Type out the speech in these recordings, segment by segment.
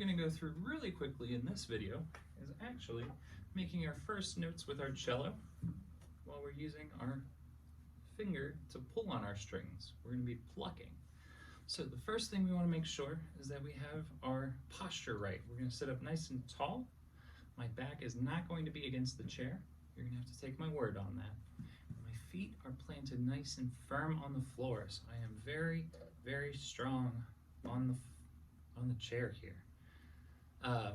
going to go through really quickly in this video is actually making our first notes with our cello while we're using our finger to pull on our strings. We're going to be plucking. So the first thing we want to make sure is that we have our posture right. We're going to sit up nice and tall. My back is not going to be against the chair. You're going to have to take my word on that. My feet are planted nice and firm on the floor, so I am very, very strong on the chair here.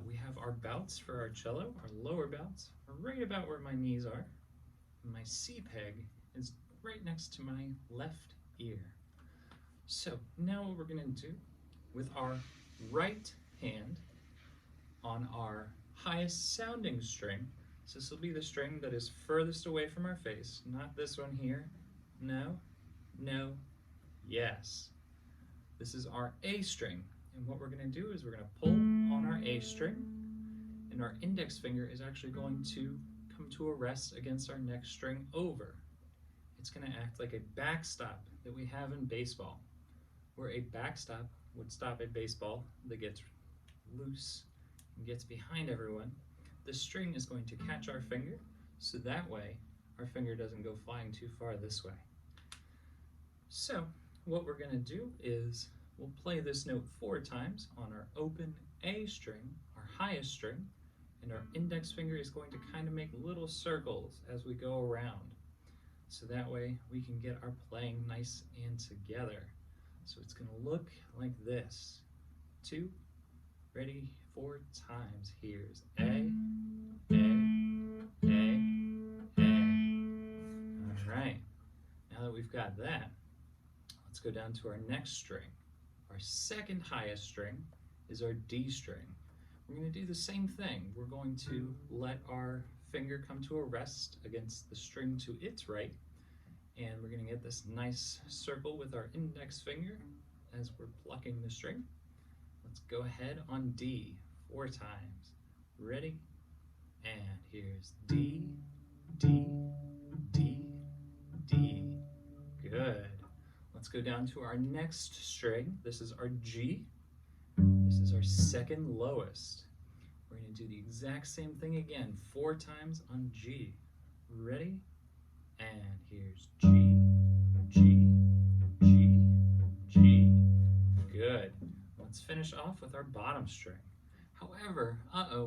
We have our bouts for our cello. Our lower bouts are right about where my knees are. My C peg is right next to my left ear. So now what we're going to do with our right hand on our highest sounding string, so this will be the string that is furthest away from our face, not this one here. No, no, yes. This is our A string, and what we're going to do is we're going to pull on our A string, and our index finger is actually going to come to a rest against our next string over. It's going to act like a backstop that we have in baseball, where a backstop would stop a baseball that gets loose and gets behind everyone. The string is going to catch our finger, so that way our finger doesn't go flying too far this way. So what we're going to do is we'll play this note 4 times on our open A string, our highest string, and our index finger is going to kind of make little circles as we go around. So that way we can get our playing nice and together. So it's going to look like this. 2, ready, 4 times. Here's A, A, A, A. All right, now that we've got that, let's go down to our next string. Our second highest string is our D string. We're going to do the same thing. We're going to let our finger come to a rest against the string to its right, and we're going to get this nice circle with our index finger as we're plucking the string. Let's go ahead on D 4 times. Ready? And here's D, D, D, D. Good. Let's go down to our next string. This is our G. This is our second lowest. We're going to do the exact same thing again 4 times on G. Ready? And here's G, G, G, G. Good. Let's finish off with our bottom string. However,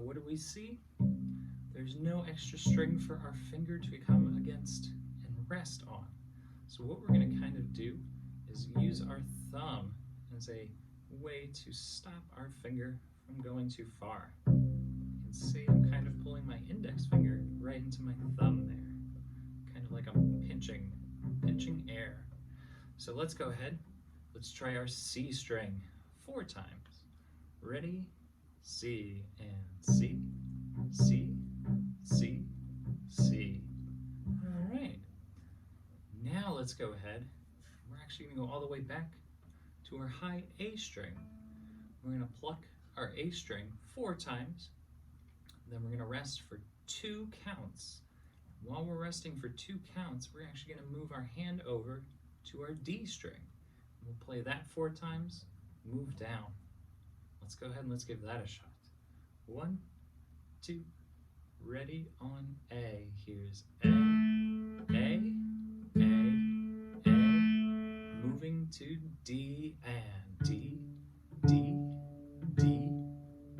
what do we see? There's no extra string for our finger to come against and rest on. So what we're going to kind of do is use our thumb as a way to stop our finger from going too far. You can see I'm kind of pulling my index finger right into my thumb there, kind of like I'm pinching air. So let's go ahead. Let's try our C string 4 times. Ready? C and C, C, C, C. All right. Now let's go ahead. We're actually going to go all the way back to our high A string. We're going to pluck our A string 4 times. Then we're going to rest for 2 counts. While we're resting for 2 counts, we're actually going to move our hand over to our D string. We'll play that 4 times, move down. Let's go ahead and let's give that a shot. 1, 2, ready on A. Here's A, A, A, A, moving to D and D, D, D,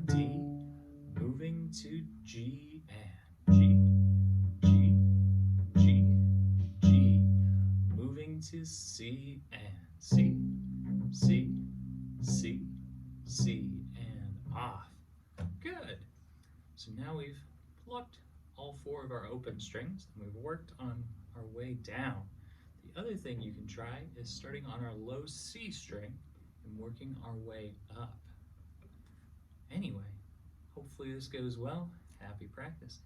D, moving to G and G, G, G, G, moving to C and C, C, C, C, and off. Good. So now we've plucked all 4 of our open strings and we've worked on our way down. The other thing you can try is starting on our low C string and working our way up. Anyway, hopefully this goes well. Happy practicing.